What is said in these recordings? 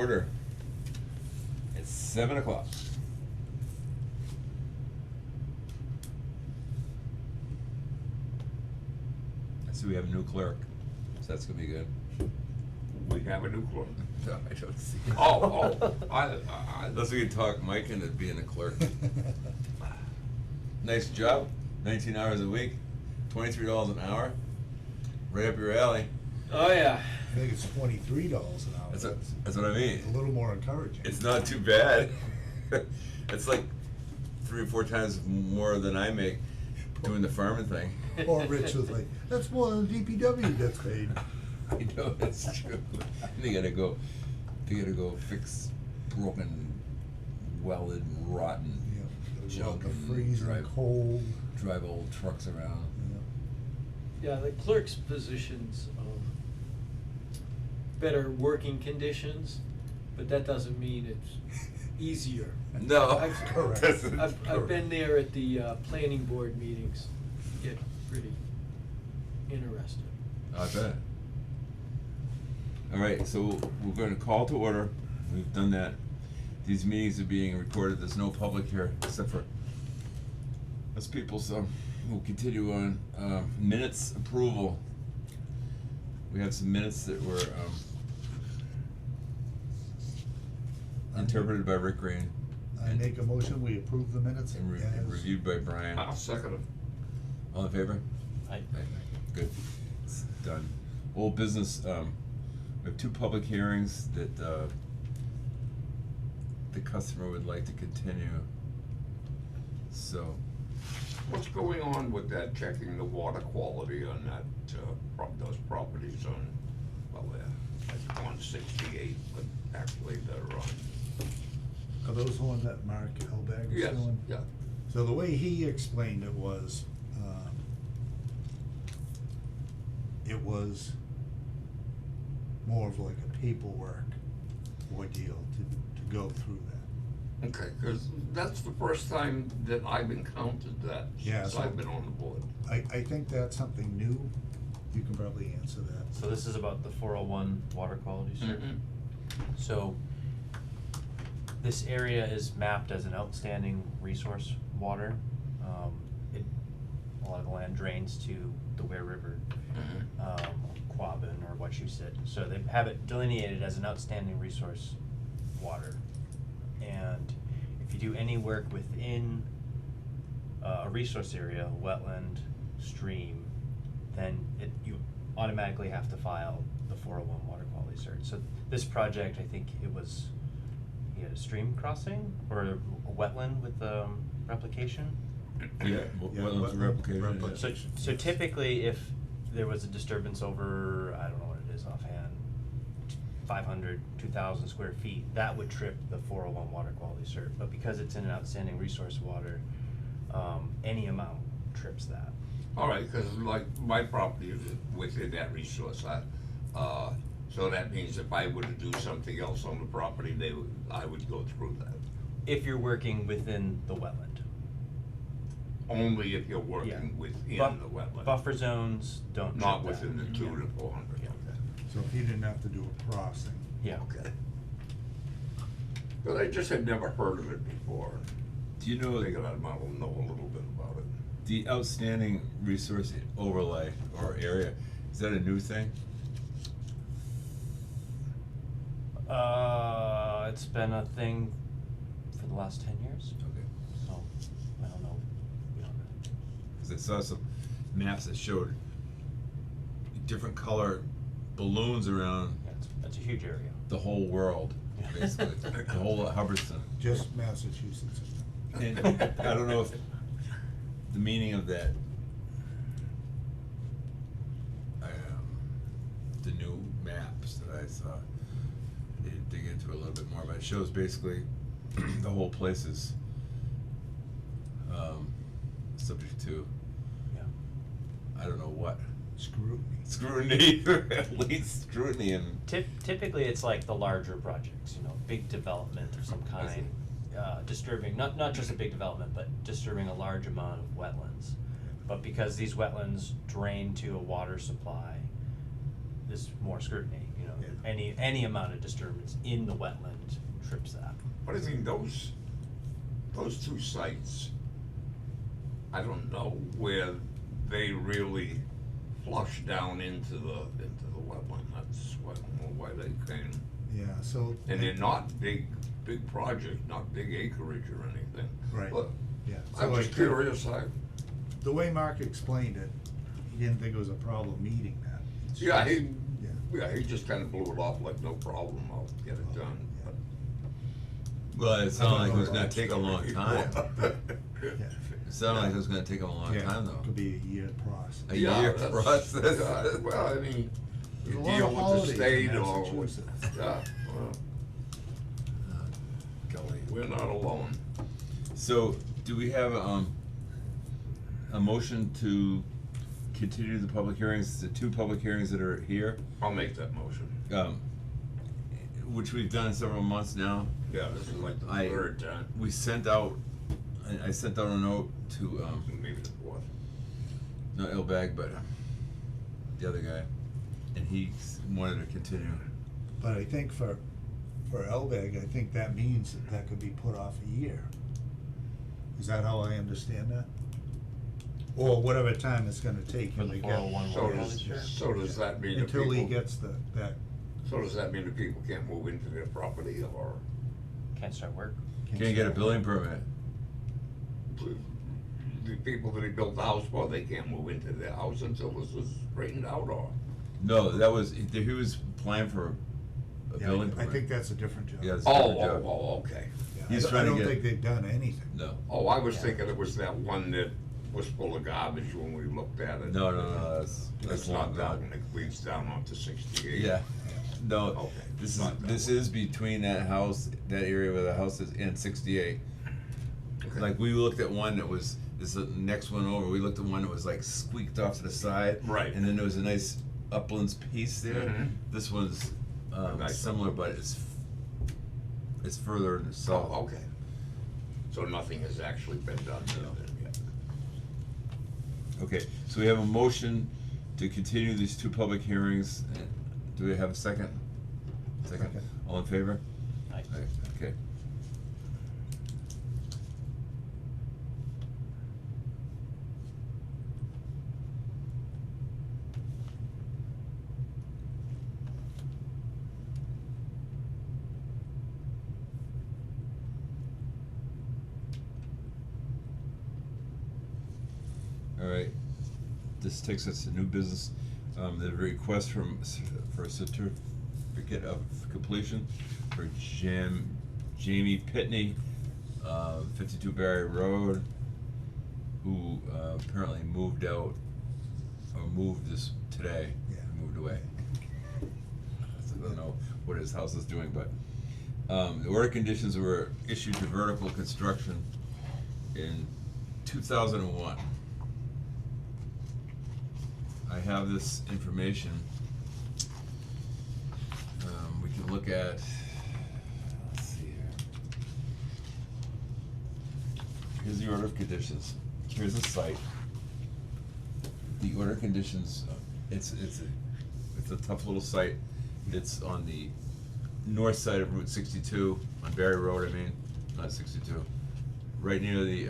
order. It's 7 o'clock. I see we have a new clerk, so that's gonna be good. We have a new clerk. No, I don't see. Unless we could talk Mike into being a clerk. Nice job, 19 hours a week, $23 an hour, right up your alley. Oh, yeah. I think it's $23 an hour. That's what I mean. A little more encouraging. It's not too bad. It's like 3 or 4 times more than I make doing the farming thing. Or Rich was like, that's more than DPW gets paid. I know, that's true. They gotta go fix broken, welded, rotten Yeah, gotta go out junk in the and freezing cold. drive old trucks around. Yeah, the clerk's positions better working conditions, but that doesn't mean it's easier. No, Correct. I've been there at the planning board meetings, get pretty interested. I bet. All right, so we're going to call to order. We've done that. These meetings are being recorded. There's no public here except for us people, so we'll continue on. Minutes approval. We have some minutes that were interpreted by Rick Green I make a motion, we approve the minutes and as reviewed by Brian. I'll second it. All in favor? Aye. Good. It's done. Old business, we have 2 public hearings that the customer would like to continue. So, What's going on with that, checking the water quality on that, those properties on, well, that's 168, but actually they're on. Are those the ones that Mark Elbag was Yes, doing? yeah. So the way he explained it was more of like a paperwork ordeal to go through that. Okay, cause that's the first time that I've encountered that Yeah, since so- I've been on the board. I think that's something new. You can probably answer that. So this is about the 401 water quality cert. Mhm. So this area is mapped as an outstanding resource water. A lot of the land drains to the Ware River, Quabbin or Wachusett. So they have it delineated as an outstanding resource water. And if you do any work within a resource area, wetland, stream, then you automatically have to file the 401 water quality cert. So this project, I think he had a stream crossing or a wetland with replication. yeah, wetlands replication. replication. So typically if there was a disturbance over, I don't know what it is offhand, 500, 2,000 square feet, that would trip the 401 water quality cert. But because it's in an outstanding resource water, any amount trips that. All right, cause like my property is within that resource, so that means if I were to do something else on the property, I would go through that. If you're working within the wetland. Only if you're Yeah. working within Buff- the wetland. Buffer zones don't trip Not that. within the 200 to 400, Yeah. okay. So he didn't have to do a crossing. Yeah. Okay. But I just had never heard of it before. Do you know Figured I might know a little bit about it. the outstanding resource overlay or area, is that a new thing? It's been a thing for the last 10 years, Okay. so I don't know beyond that. Cause I saw some maps that showed different color balloons around Yeah, that's a huge area. the whole world, Yeah. basically, the whole of Hubbardston. Just Massachusetts. And I don't know if the meaning of that, the new maps that I saw, I didn't dig into it a little bit more, but it shows basically the whole place is subject to, Yeah. I don't know what, Scrutiny. at least scrutiny and. Typically, it's like the larger projects, big development of some I see. kind, disturbing, not just a big development, but disturbing a large amount of wetlands. But because these wetlands drain to a water supply, there's more scrutiny, Yeah. Any amount of disturbance in the wetland trips that. But I mean, those two sites, I don't know where they really flush down into the wetland. That's why, I don't know why they came. Yeah, so. And they're not big projects, not big acreage or anything. Right. But Yeah. I'm So just I- curious, The way Mark explained it, he didn't think it was a problem meeting that. It's yeah, just- he just kinda blew it off like, no problem, I'll get it done. Yeah. Well, it sounded like it was Well, gonna take a long time. Yeah. It sounded like it was gonna take a long Yeah, time though. Could be a year process. A Yeah, year that's- process. yeah, well, I mean, There's you a lot deal of with the holidays in state or with, Massachusetts. yeah, well, Golly. we're not alone. So, do we have, a motion to continue the public hearings, the two public hearings that are here? I'll make that motion. Which we've done several months now. Yeah, this is like the I- third time, We sent out, I sent out a note to, maybe the fourth. not Ilbag, but the other guy, and he wanted to continue. But I think for LVEG, I think that means that could be put off a year. Is that how I understand that? Or whatever time it's gonna take For him the to get. 401 So water does, share? so does that mean that Until he people, gets that. so does that mean that people can't move into their property or Can't start work. Can't get a start building working. permit. the people that he built the house for, they can't move into their house until this is straightened out or? No, that was, he was applying for a Yeah, building I permit. think that's a different job. Yeah, it's a different job. Okay. Yeah, He's I trying to don't get- think they've done anything. No, Oh, I was thinking it was that one that was full of garbage when we looked at it. no, that's It's long not that gone. one, it leads down onto 68. Yeah, no, Okay, this not that this one. is between that house, that area where the house is and 68. Okay. Like, we looked at one that was, this is the next one over, we looked at one that was like squeaked off to the side. Right. And then there was a nice uplands piece there. Mhm. This one's, Nice similar, upland. but it's further south. Oh, okay. So nothing has actually been done to No. it yet? Okay, so we have a motion to continue these two public hearings. Do we have a second? Second, Second. all in favor? Aye. Okay. All right, this takes us to new business. The request for a certificate of completion for Jamie Pitney, 52 Barry Road, who apparently moved out, or moved this today, Yeah. moved away. So I don't know what his house is doing, but the order conditions were issued to vertical construction in 2001. I have this information. We can look at, let's see here. Here's the order of conditions. Here's the site. The order of conditions, it's a tough little site. It's on the north side of Route 62, on Barry Road, I mean, not 62. Right near the,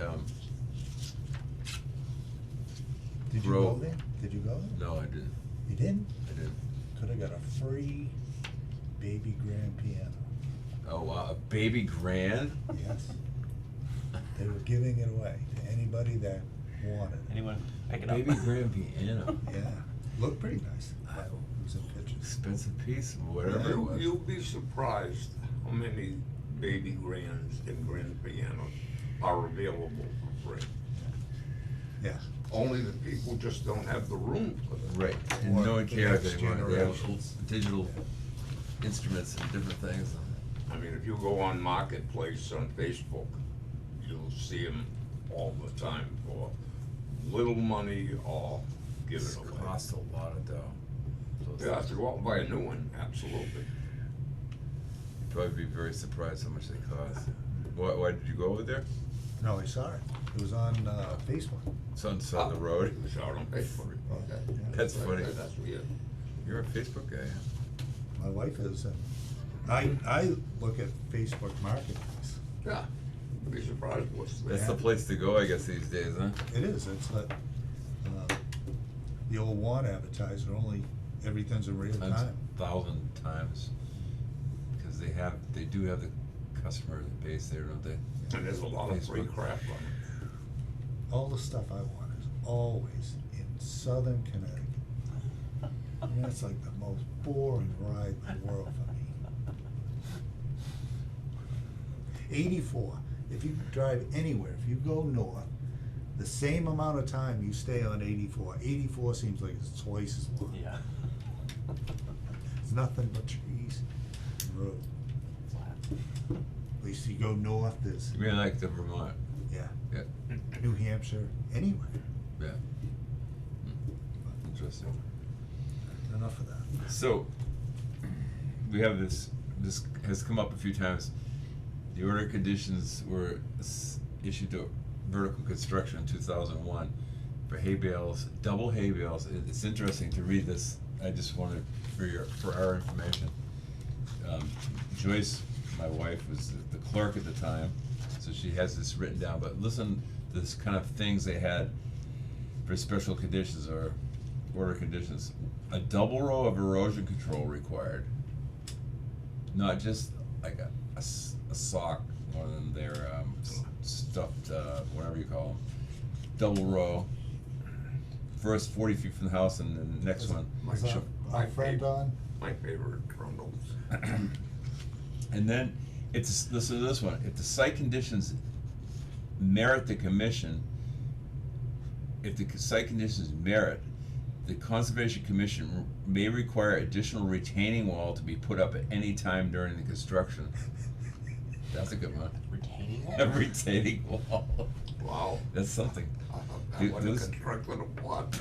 Did you go Road. there? Did you go there? no, I didn't, You didn't? I didn't. Could've got a free baby grand piano. Oh, wow, a baby grand? Yes. They were giving it away to anybody that wanted it. Anyone pick it up? Baby grand piano. Yeah, looked pretty nice. It was in pictures. Expensive piece, whatever it was. You'll be surprised how many baby grands and grand pianos are available for free. Yeah. Only the people just don't have the room for them. Right, and Or no one the cares next anymore, they have generations. digital instruments and different things. I mean, if you go on Marketplace on Facebook, you'll see them all the time for little money or give This it away. costs a lot of dough. Those Yeah, things. to go out and buy a new one, absolutely. You'd probably be very surprised how much they cost. Why did you go over there? No, I saw it. It was on, Facebook. It's on the road. It was out on Facebook. Okay. Yeah. That's funny. That's weird. You're a Facebook guy, huh? My wife is, and I look at Facebook Marketplace. Yeah, I'd be surprised what's there. That's the place to go, I guess, these days, huh? It is, it's like, the old want advertiser, only everything's in real Times time. 1,000 times, because they do have the customer base there, don't they? And there's a lot of free Facebook. crap on it. All the stuff I want is always in southern Connecticut. And that's like the most boring ride in the world for me. 84, if you drive anywhere, if you go north, the same amount of time you stay on 84, 84 seems like it's twice as long. Yeah. It's nothing but trees and road. At least you go north, there's, You mean like the Vermont? yeah, Yeah, New Hampshire, anywhere. yeah. Interesting. Enough of that. So, we have this has come up a few times. The order conditions were issued to vertical construction in 2001 for hay bales, double hay bales. It's interesting to read this. I just wanted for our information. Joyce, my wife, was the clerk at the time, so she has this written down. But listen to this kind of things they had for special conditions or order conditions. A double row of erosion control required. Not just like a sock, one of them, their stuffed, whatever you call them. Double row. First 40 feet from the house, and then the next one. Is that our friend on? My favorite Trundles. And then listen to this one. If the site conditions merit the commission, if the site conditions merit, the Conservation Commission may require additional retaining wall to be put up at any time during the construction. That's a good one. Retaining wall? A retaining wall. Wow. That's something. I Dude, want to those- construct with a what?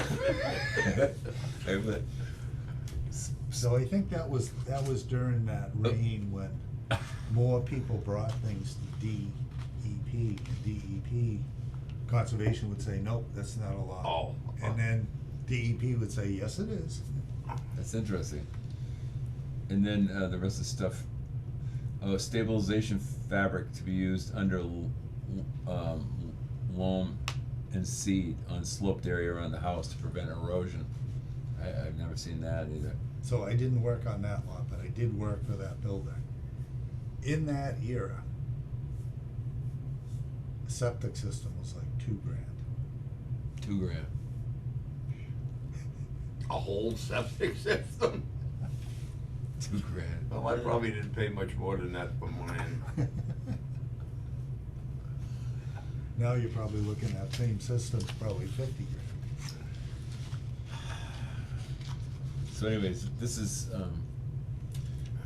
So I think that was during that reign when more people brought things to DEP, and DEP, Conservation would say, nope, that's not allowed. Oh. And then DEP would say, yes, it is. That's interesting. And then the rest of the stuff. Stabilization fabric to be used under loam and seed on sloped area around the house to prevent erosion. I've never seen that either. So I didn't work on that lot, but I did work for that builder. In that era, the septic system was like $2,000. $2,000. A whole septic system? $2,000. Well, I probably didn't pay much more than that for mine. Now you're probably looking at same system's probably $50,000. So anyways, this is,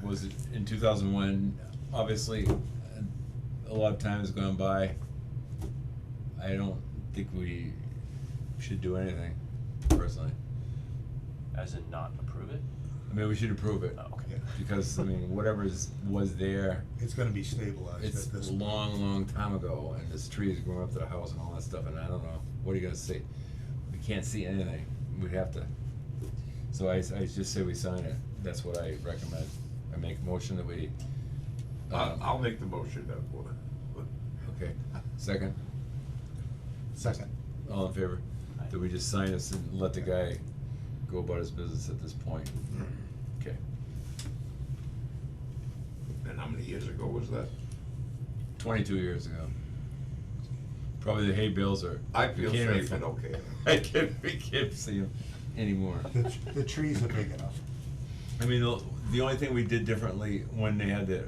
was it in 2001, obviously, a lot of time has gone by. I don't think we should do anything, personally. As in not approve it? I mean, we should approve it, Oh, okay. Yeah. because, I mean, whatever was there, It's gonna be stabilized it's at this a point. long time ago, and this tree is growing up to the house and all that stuff, and I don't know, what are you gonna see? We can't see anything, we'd have to, so I just say we sign it, that's what I recommend. I make a motion that we, I'll make the motion that way. okay, second, Second. all in favor? That we just sign this and let the guy go about his business at this point? Okay, And how many years ago was that? 22 years ago. Probably the hay bales are. I feel we can't even safe and okay. we can't see them anymore. The trees are big enough. I mean, the only thing we did differently when they had the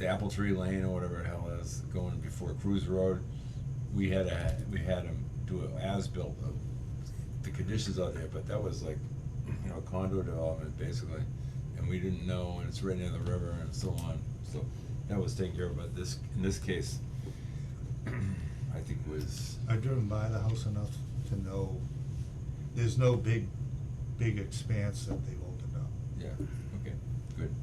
Apple Tree Lane or whatever the hell it is going before Cruise Road, we had them do an as-built of the conditions out there, but that was like, you know, condo development basically, and we didn't know, and it's right near the river and so on, so that was taken care of. But in this case, I think was. I've driven by the house enough to know there's no big expanse that they've opened up. Yeah, okay, good.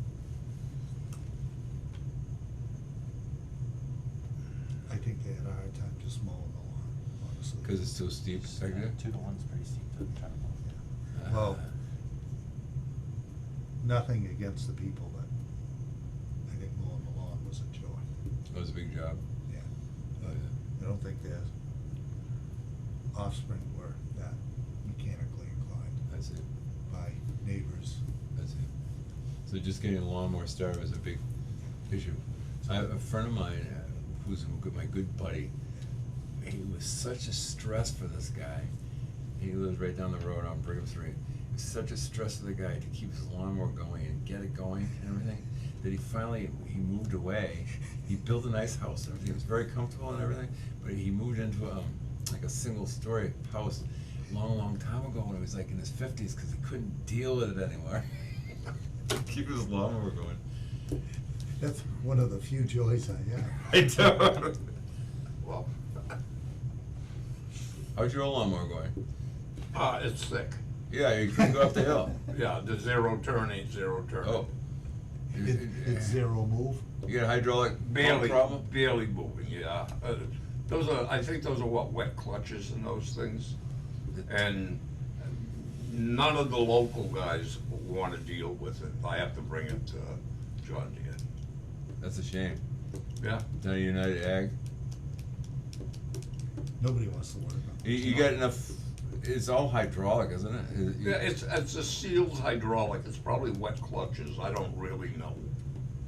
I think they had a hard time just mowing the lawn, honestly. Cause it's so steep back there? 2 to 1's pretty steep to try to move. Well, nothing against the people, but I think mowing the lawn was a chore, That was a big job. yeah. Oh, yeah. I don't think their offspring were that mechanically inclined That's it. by neighbors. That's it. So just getting a lawnmower started was a big issue. I have a friend of mine who's my good buddy. He was such a stress for this guy. He lives right down the road on Brigham Street. It was such a stress for the guy to keep his lawnmower going and get it going and everything, that he moved away. He built a nice house and everything. It was very comfortable and everything, but he moved into like a single-story house long time ago when he was like in his 50s because he couldn't deal with it anymore. Keep his lawnmower going. That's one of the few joys I have. I don't. Well, How's your lawnmower going? it's thick. Yeah, you can go up the hill. Yeah, the zero turn ain't zero turn. Oh. It's zero move. You got a hydraulic pump Barely, problem? barely moving, yeah. I think those are what, wet clutches and those things? And none of the local guys wanna deal with it. I have to bring it to John Deere. That's a shame. Yeah? Down at United Ag. Nobody wants to work on it. You got enough, it's all hydraulic, isn't it? Yeah, it's a sealed hydraulic, it's probably wet clutches, I don't really know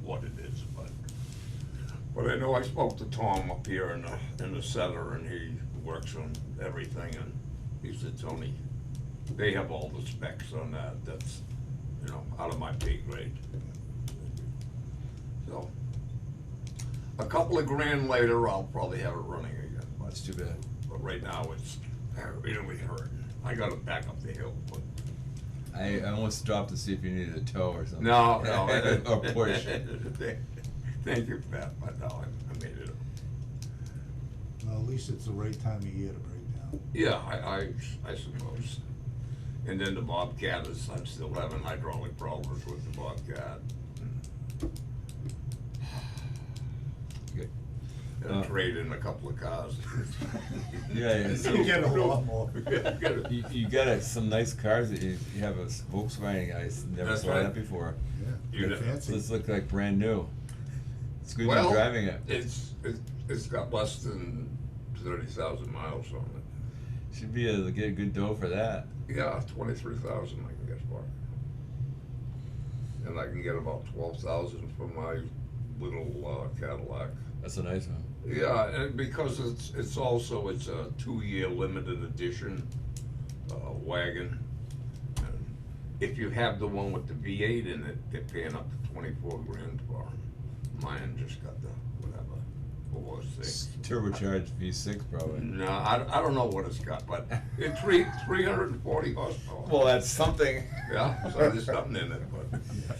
what it is, but I know I spoke to Tom up here in the cellar, and he works on everything, and he said, Tony, they have all the specs on that, that's, out of my pay grade. So, a couple of grand later, I'll probably have it running again, That's too bad. but right now, it's really hurting. I gotta back up the hill, but. I almost stopped to see if you needed a tow or something. No. Or push. Thank you for that, but no, I made it. Well, at least it's the right time of year to break down. Yeah, I suppose. And then the Bobcat I'm still having hydraulic problems with the Bobcat. Good. And trade in a couple of cars. Yeah, so- You get a lot more. You got some nice cars that you have a Volkswagen, I never That's saw right. that before. Yeah, You they're know, fancy. This looks like brand new. It's good Well, you're driving it. It's got less than 30,000 miles on it. Should be able to get a good dough for that. Yeah, 23,000 I can get for it. And I can get about 12,000 for my little Cadillac. That's a nice one. Yeah, and because it's also a 2-year limited edition wagon. And if you have the one with the V8 in it, they're paying up to 24 grand for 'em. Mine just got the whatever, what was it? Turbocharged V6 probably. No, I don't know what it's got, but it's 340 horsepower. Well, that's something. Yeah, so there's something in it, but.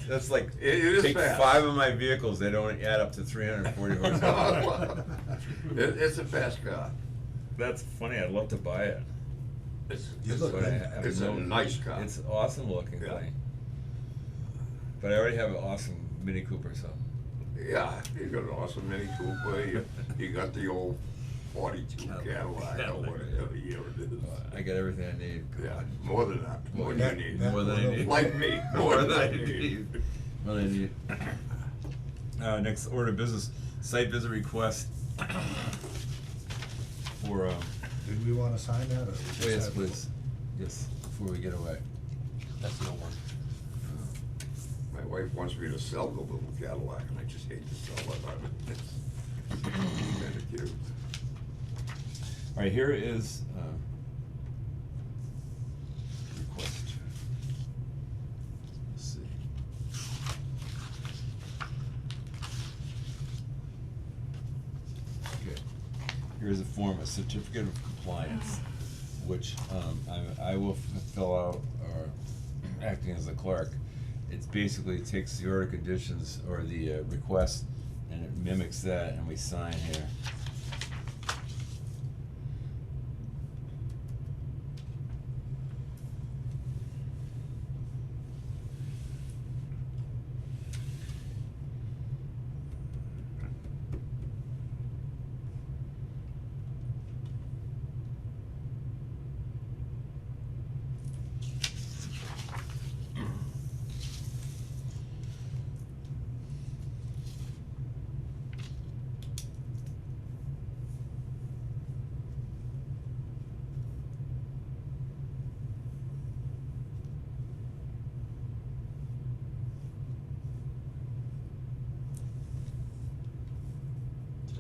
That's like, It is take fast. 5 of my vehicles, they don't add up to 340 horsepower. It's a fast car. That's funny, I'd love to buy it. It's, You it's, look But I good. have it's a no- nice car. It's an awesome looking Yeah. thing. But I already have an awesome Mini Cooper, so. Yeah, you got an awesome Mini Cooper, you got the old 42 Cadillac or whatever year it is. I got everything I need. Yeah, more than that, more than That- you need. that More than I need. Like me, more than I need. More than I need. Next order of business, site visit request for, Did we wanna sign that, or? we just oh yes, have- please, yes, before we get away. That's no one. My wife wants me to sell the little Cadillac, and I just hate to sell it, it's kinda cute. All right, here is, request. Let's see. Okay, here's a form, a certificate of compliance, which, I will fill out, or acting as the clerk. It's basically, it takes the order conditions or the, request, and it mimics that, and we sign here.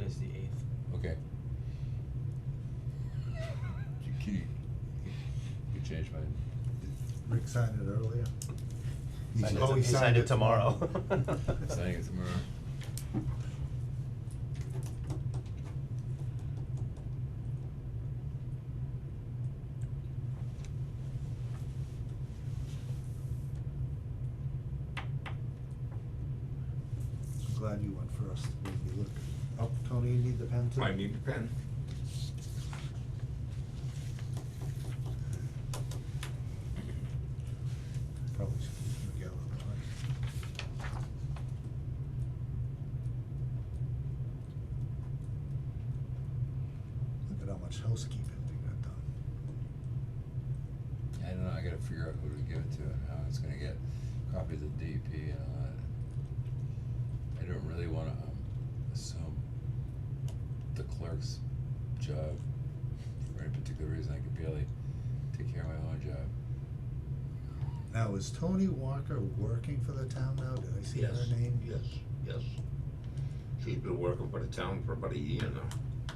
Monday's the 8th. Okay. You change mine. Rick signed it earlier. Signed it- Oh, he signed it tomorrow. Signing it tomorrow. I'm glad you went first. Made me look. Oh, Tony, you need the pen too? I need a pen. Probably should keep them together, though, right? Look at how much housekeeping we got done. I don't know, I gotta figure out who to give it to and how it's gonna get copies of DEP and all that. I don't really wanna, assume the clerk's job for any particular reason. I could barely take care of my own job. Now, is Tony Walker working for the town now? Did I see her Yes, name? Yes, yes. She's been working for the town for about a year now.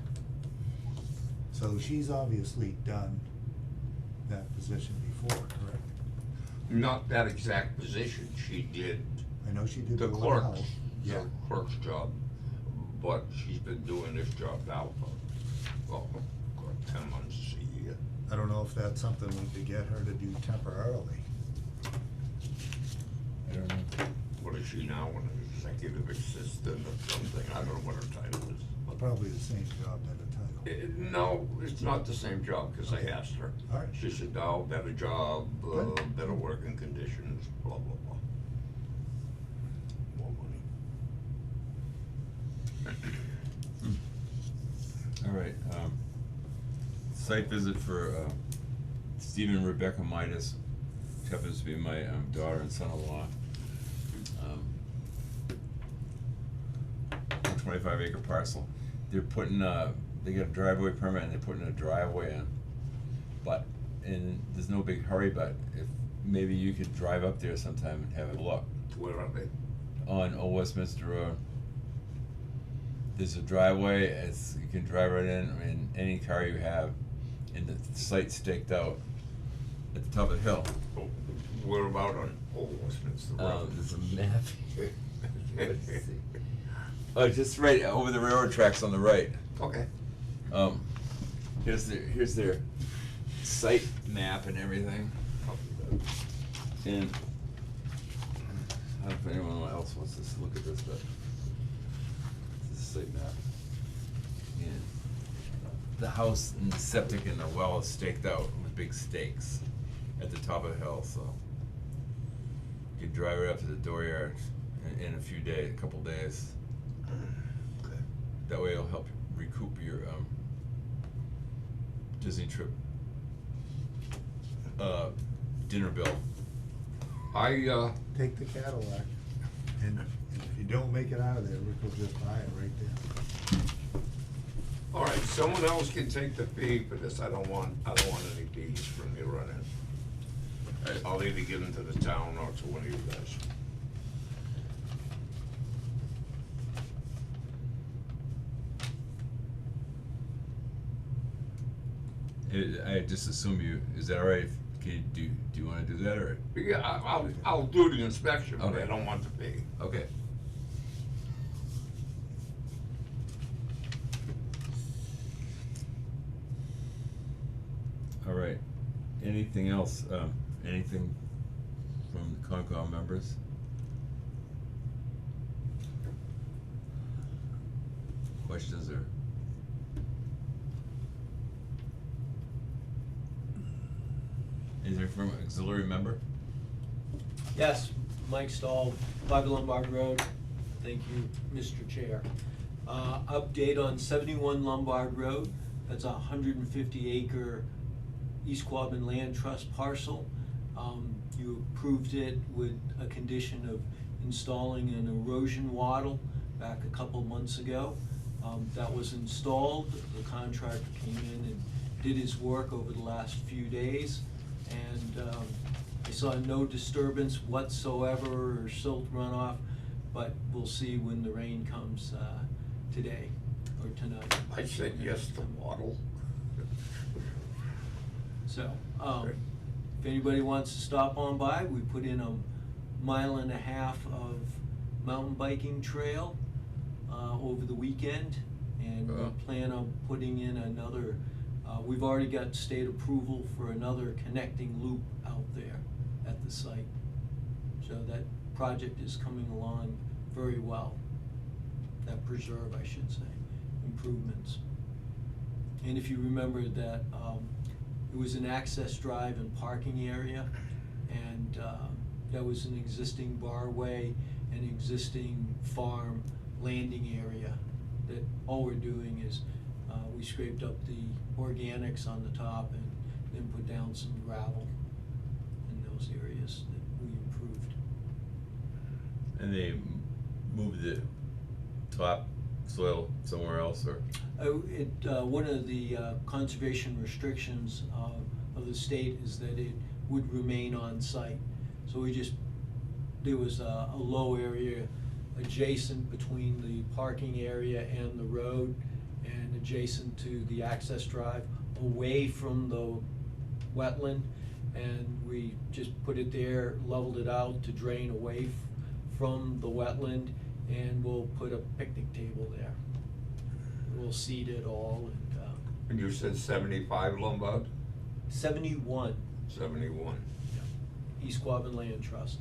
So she's obviously done that position before, correct? Not that exact position, she did I know she did the the clerk's, house. the Yeah. clerk's job, but she's been doing this job now for, well, 10 months, a year. I don't know if that's something we could get her to do temporarily. I don't know. What is she now, an executive assistant or something, I don't know what her title is. but- Probably the same job, better title. No, it's not the same job, cause I asked her. All right. She said, no, better job, Good. better working conditions, blah, blah, blah. More money. All right, site visit for, Stephen and Rebecca Midas, which happens to be my, daughter and son-in-law. 25 acre parcel. They're putting, they got a driveway permit and they're putting a driveway in. But, and there's no big hurry, but if, maybe you could drive up there sometime and have a look Where are they? on Old Westminster Road. There's a driveway, it's, you can drive right in any car you have, and the site's staked out at the top of the hill. Oh, where about on Old Westminster Road? There's a map here. Let's see. Oh, just right over the railroad tracks on the right. Okay. Here's their site map and everything. And I don't know if anyone else wants to look at this, but this is a site map. And the house and the septic and the well is staked out with big stakes at the top of the hill, so you can drive right up to the dooryard in a few days, a couple days. Okay. That way it'll help recoup your Disney trip dinner bill. I, Take the Cadillac, and if you don't make it out of there, Rick will just buy it right there. all right, someone else can take the fee for this, I don't want any fees from you running. I'll either give them to the town or to one of you guys. I just assume is that all right? Can you do you wanna do that or? Yeah, I'll do the inspection, but Okay. I don't want the fee. Okay. All right, anything else, anything from the Concom members? Questions or? Anything from auxiliary member? Yes, Mike Stahl, 5 Lombard Road. Thank you, Mr. Chair. Update on 71 Lombard Road. That's a 150 acre East Quabbin Land Trust parcel. You approved it with a condition of installing an erosion wattle back a couple months ago. That was installed. The contractor came in and did his work over the last few days. And I saw no disturbance whatsoever or silt runoff, but we'll see when the rain comes today. or tonight. I said yes to Waddle. So, Okay. if anybody wants to stop on by, we put in 1.5 miles of mountain biking trail, over the weekend. And we Wow. plan on putting in another, we've already got state approval for another connecting loop out there at the site. So that project is coming along very well. That preserve, I should say, improvements. And if you remember that, it was an access drive and parking area, and, that was an existing barway, an existing farm landing area, that all we're doing is, we scraped up the organics on the top and then put down some gravel in those areas that we improved. And they moved the top soil somewhere else, or? One of the conservation restrictions of the state is that it would remain on site. So there was a low area adjacent between the parking area and the road, and adjacent to the access drive, away from the wetland. And we just put it there, leveled it out to drain away from the wetland, and we'll put a picnic table there. We'll seed it all, and, And you said 75 Lombard? 71, 71. East Quabbin Land Trust.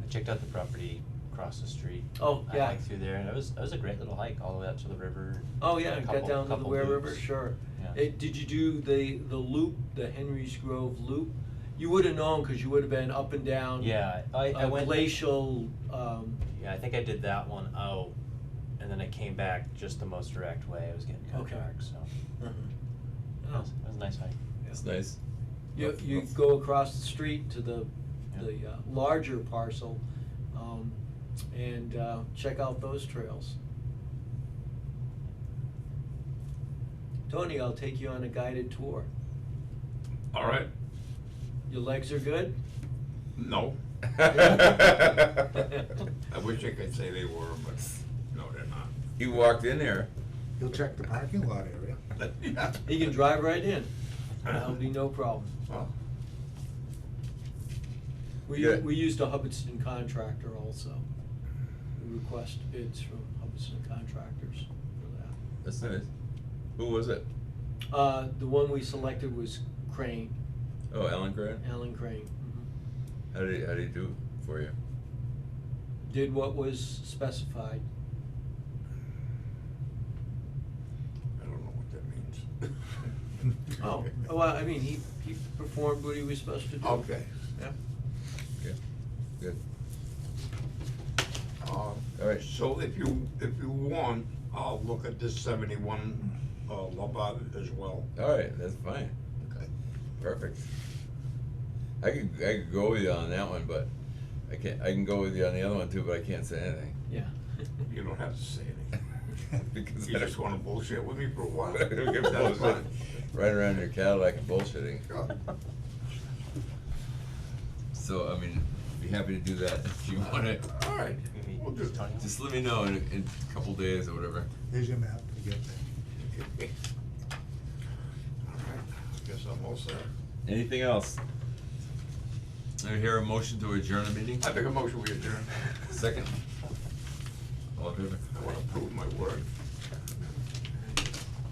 I checked out the property across the street. Oh, yeah. I hiked through there, and it was a great little hike all the way up to the river. Oh, yeah, A got couple- down to the couple Ware River, loops. sure. Yeah. Did you do the loop, the Henry's Grove loop? You would've known, cause you would've been up and down. Yeah, I went. Glacial, Yeah, I think I did that one out, and then I came back just the most direct way. I was getting kind of Okay. dark, so uh-huh. it was a nice hike. That's nice. You go across the street to the Yeah. larger parcel, and check out those trails. Tony, I'll take you on a guided tour. All right. Your legs are good? No. I wish I could say they were, but no, they're not. You walked in there. You'll check the parking lot area. Yeah. You can drive right in. That'll be no problem. Well, Yeah. We used a Hubbardston contractor also. We request bids from Hubbardston contractors for that. That's nice. Who was it? The one we selected was Crane, Oh, Alan Grant? Alan Crane. Mhm. How did he do for you? Did what was specified. I don't know what that means. Oh, well, I mean, he performed what he was supposed to do. Okay. Yeah. Okay, good. All right. So if you want, I'll look at this 71 Lombard as well. All right, that's fine. Okay. Perfect. I could go with you on that one, but I can go with you on the other one too, but I can't say anything. Yeah. You don't have to say anything. Because You just wanna bullshit with me for a while. I don't give a That's bullshit. fine. Right around your Cadillac and bullshitting. Sure. So, I mean, be happy to do that if you want it. All right. Maybe We'll do. Tony? Just let me know in a couple days or whatever. Here's your map to get there. All right, I guess I'm all set. Anything else? I hear a motion to adjourn the meeting. I make a motion we adjourn. Second. All in favor? I wanna prove my word.